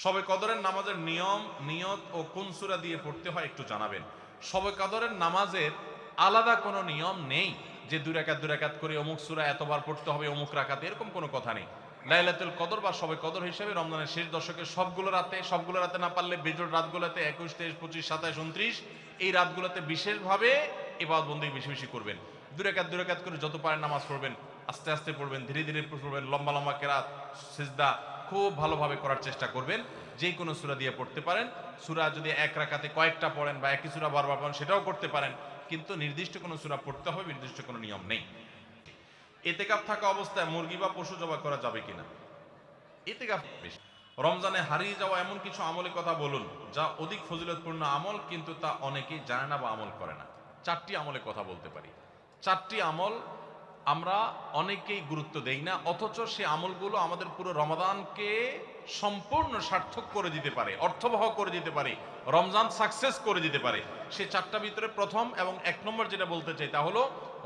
শবে কদরের নামাজের নিয়ম, নিয়ত ও কোন সূরা দিয়ে পড়তে হয় একটু জানাবেন। শবে কদরের নামাজের আলাদা কোনো নিয়ম নেই যে দুই রাকাত করে অমুক সূরা এতবার পড়তে হবে অমুক রাকাতে, এরকম কোনো কথা নেই। লাইলাতুল কদর বা শবে কদর হিসেবে রমজানের শেষ দশকে সবগুলো রাতে না পারলে বেজোড় রাতগুলোতে 21, 23, 25, 27, 29 এই রাতগুলোতে বিশেষভাবে ইবাদত বন্দেগী বেশি বেশি করবেন। দুই রাকাত করে যত পারেন নামাজ পড়বেন, আস্তে আস্তে পড়বেন, ধীরে ধীরে পড়বেন, লম্বা লম্বা কেরাত সিজদা খুব ভালোভাবে করার চেষ্টা করবেন। যে কোনো সূরা দিয়ে পড়তে পারেন। সূরা যদি এক রাকাতে কয়েকটা পড়েন বা একই সূরা বারবার পড়েন সেটাও করতে পারেন, কিন্তু নির্দিষ্ট কোনো সূরা পড়তে হবে নির্দিষ্ট কোনো নিয়ম নেই। ইতিকাফ থাকা অবস্থায় মুরগি বা পশু জবাই করা যাবে কিনা? ইতিকাফ বেশি। রমজানে হারিয়ে যাওয়া এমন কিছু আমলের কথা বলুন যা অধিক ফজিলতপূর্ণ আমল কিন্তু তা অনেকেই জানে না বা আমল করে না। 4টি আমলের কথা বলতে পারি। 4টি আমল আমরা অনেকেই গুরুত্ব দেই না, অথচ সে আমলগুলো আমাদের পুরো রমাদানকে সম্পূর্ণ সার্থক করে দিতে পারে, অর্থবহ করে দিতে পারে, রমজান সাকসেস করে দিতে পারে। সে 4টা ভিতরে প্রথম এবং 1 নম্বর যেটা বলতে চাই তা হলো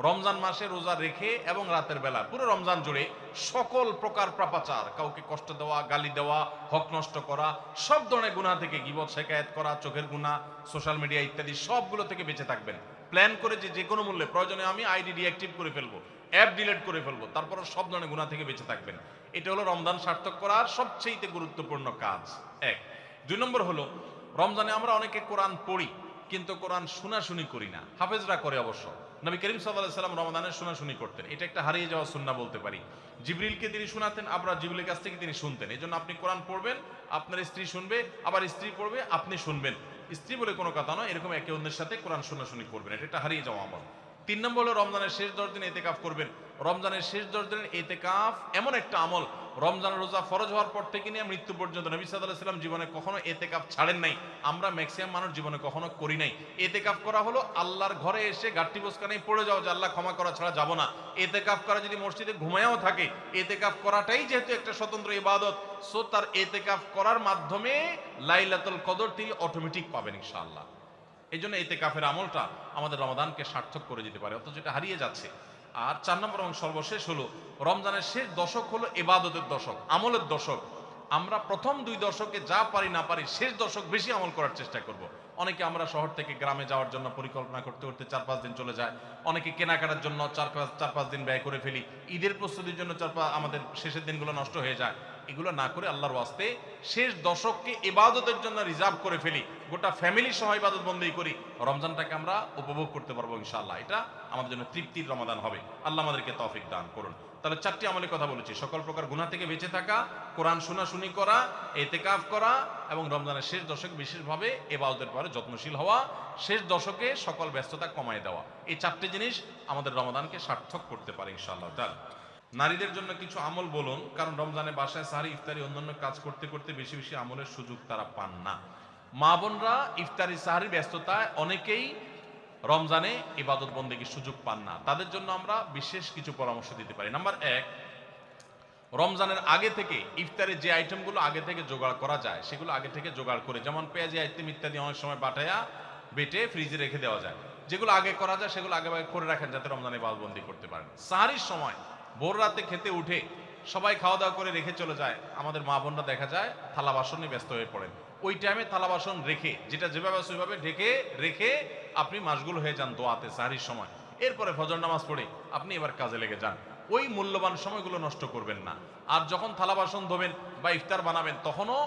রমজান মাসে রোজা রেখে এবং রাতের বেলা পুরো রমজান জুড়ে সকল প্রকার পাপাচার, কাউকে কষ্ট দেওয়া, গালি দেওয়া, হক নষ্ট করা, সব ধরনের গুনাহ থেকে, গীবত শিকায়াত করা, চোখের গুনাহ, সোশ্যাল মিডিয়া ইত্যাদি সবগুলো থেকে বেঁচে থাকবেন। প্ল্যান করে যে কোনো মূল্যে প্রয়োজনে আমি আইডি ডিঅ্যাক্টিভ করে ফেলবো, অ্যাপ ডিলিট করে ফেলবো, তারপর সব ধরনের গুনাহ থেকে বেঁচে থাকবেন। এটা হলো রমজান সার্থক করার সবচেয়ে গুরুত্বপূর্ণ কাজ। 1। 2 নম্বর হলো রমজানে আমরা অনেকে কোরআন পড়ি কিন্তু কোরআন শোনাশুনি করি না। হাফেজরা করে অবশ্য। নবী করিম সাল্লাল্লাহু আলাইহি সাল্লাম রমাদানের শোনাশুনি করতেন। এটা একটা হারিয়ে যাওয়া সুন্নাহ বলতে পারি। জিবরিলকে তিনি শোনাতেন, আবার জিবরিলের কাছ থেকে তিনি শুনতেন। এজন্য আপনি কোরআন পড়বেন, আপনার স্ত্রী শুনবে, আবার স্ত্রী পড়বে, আপনি শুনবেন। স্ত্রী বলে কোনো কথা নয়, এরকম একে অন্যের সাথে কোরআন শোনাশুনি করবেন। এটা একটা হারিয়ে যাওয়া আমল। 3 নম্বর হলো রমজানের শেষ 10 দিন ইতিকাফ করবেন। রমজানের শেষ 10 দিনের ইতিকাফ এমন একটা আমল, রমজানের রোজা ফরজ হওয়ার পর থেকে নিয়ে মৃত্যু পর্যন্ত নবী সাল্লাল্লাহু আলাইহি ওয়াসাল্লাম জীবনে কখনো ইতিকাফ ছাড়েন নাই। আমরা ম্যাক্সিমাম মানুষ জীবনে কখনো করি নাই। ইতিকাফ করা হলো আল্লাহর ঘরে এসে গাট্টি বোসকা নেই পড়ে যাও যে আল্লাহ ক্ষমা করা ছাড়া যাব না। ইতিকাফ করা যদি মসজিদে ঘুমায়ও থাকে, ইতিকাফ করাটাই যেহেতু একটা স্বতন্ত্র ইবাদত, সো তার ইতিকাফ করার মাধ্যমে লাইলাতুল কদর তিনি অটোমেটিক পাবেন ইনশাআল্লাহ। এই জন্য ইতিকাফের আমলটা আমাদের রমাদানকে সার্থক করে দিতে পারে, অথচ এটা হারিয়ে যাচ্ছে। আর 4 নম্বর এবং সর্বশেষ হলো রমজানের শেষ দশক হলো ইবাদতের দশক, আমলের দশক। আমরা প্রথম 2 দশকে যা পারি না পারি শেষ দশক বেশি আমল করার চেষ্টা করব। অনেকে আমরা শহর থেকে গ্রামে যাওয়ার জন্য পরিকল্পনা করতে করতে 4-5 দিন চলে যায়। অনেকে কেনাকাটার জন্য 4-5 দিন ব্যয় করে ফেলি। ঈদের প্রস্তুতির জন্য আমাদের শেষের দিনগুলো নষ্ট হয়ে যায়। এগুলো না করে আল্লাহর ওয়াস্তে শেষ দশককে ইবাদতের জন্য রিজার্ভ করে ফেলি, গোটা ফ্যামিলি সহ ইবাদত বন্দেগী করি, রমজানটাকে আমরা উপভোগ করতে পারবো ইনশাআল্লাহ। এটা আমাদের জন্য তৃপ্তির রমাদান হবে। আল্লাহ আমাদেরকে তৌফিক দান করুন। তাহলে 4টি আমলের কথা বলেছি, সকল প্রকার গুনাহ থেকে বেঁচে থাকা, কোরআন শোনাশুনি করা, ইতিকাফ করা এবং রমজানের শেষ দশকে বিশেষভাবে ইবাদতের পরে যত্নশীল হওয়া, শেষ দশকে সকল ব্যস্ততা কমায় দেওয়া। এই 4টি জিনিস আমাদের রমাদানকে সার্থক করতে পারে ইনশাআল্লাহ তাআলা। নারীদের জন্য কিছু আমল বলুন, কারণ রমজানে বাসায় সাহারি, ইফতারি, অন্যান্য কাজ করতে করতে বেশি বেশি আমলের সুযোগ তারা পান না। মা বোনরা ইফতারি সাহারি ব্যস্ততায় অনেকেই রমজানে ইবাদত বন্দেগীর সুযোগ পান না, তাদের জন্য আমরা বিশেষ কিছু পরামর্শ দিতে পারি। নাম্বার 1, রমজানের আগে থেকে ইফতারের যে আইটেমগুলো আগে থেকে জোগাড় করা যায় সেগুলো আগে থেকে জোগাড় করে, যেমন পেঁয়াজি আইটেম ইত্যাদি অনেক সময় বাটায়া বেটে ফ্রিজে রেখে দেওয়া যায়। যেগুলো আগে করা যায় সেগুলো আগে করে রাখেন যাতে রমজানে ইবাদতবন্দি করতে পারেন। সাহারির সময় ভোর রাতে খেতে উঠে সবাই খাওয়া দাওয়া করে রেখে চলে যায়, আমাদের মা বোনরা দেখা যায় থালা বাসন নিয়ে ব্যস্ত হয়ে পড়েন। ওই টাইমে থালা বাসন রেখে, যেটা যেভাবে সেভাবে ঢেকে রেখে আপনি মাশগুল হয়ে যান দোয়াতে সাহারির সময়। এরপরে ফজর নামাজ পড়ে আপনি এবার কাজে লেগে যান। ওই মূল্যবান সময়গুলো নষ্ট করবেন না। আর যখন থালা বাসন ধোবেন বা ইফতার বানাবেন তখনও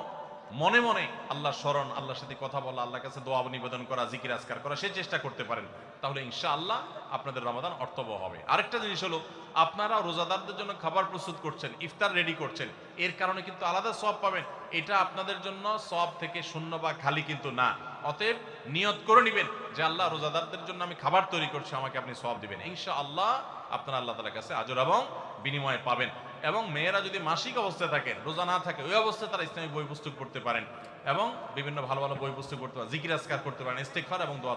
মনে মনে আল্লাহর স্মরণ, আল্লাহর সাথে কথা বলা, আল্লাহর কাছে দোয়া নিবেদন করা, জিকির আজকার করা, সেই চেষ্টা করতে পারেন। তাহলে ইনশাআল্লাহ আপনাদের রমাদান অর্থবহ হবে। আরেকটা জিনিস হলো, আপনারা রোজাদারদের জন্য খাবার প্রস্তুত করছেন, ইফতার রেডি করছেন, এর কারণে কিন্তু আলাদা সওয়াব পাবেন। এটা আপনাদের জন্য সওয়াব থেকে শূন্য বা খালি কিন্তু না। অতএব নিয়ত করে নেবেন যে আল্লাহ রোজাদারদের জন্য আমি খাবার তৈরি করছি, আমাকে আপনি সওয়াব দিবেন। ইনশাআল্লাহ আপনারা আল্লাহ তাআলার কাছে আজর এবং বিনিময় পাবেন। এবং মেয়েরা যদি মাসিক অবস্থায় থাকেন, রোজা না থাকে, ওই অবস্থায় তারা ইসলামিক বই পুস্তক পড়তে পারেন এবং বিভিন্ন ভালো ভালো বই পুস্তক পড়তে পারেন, জিকির আজকার করতে পারেন, ইস্তেগফার এবং দোয়া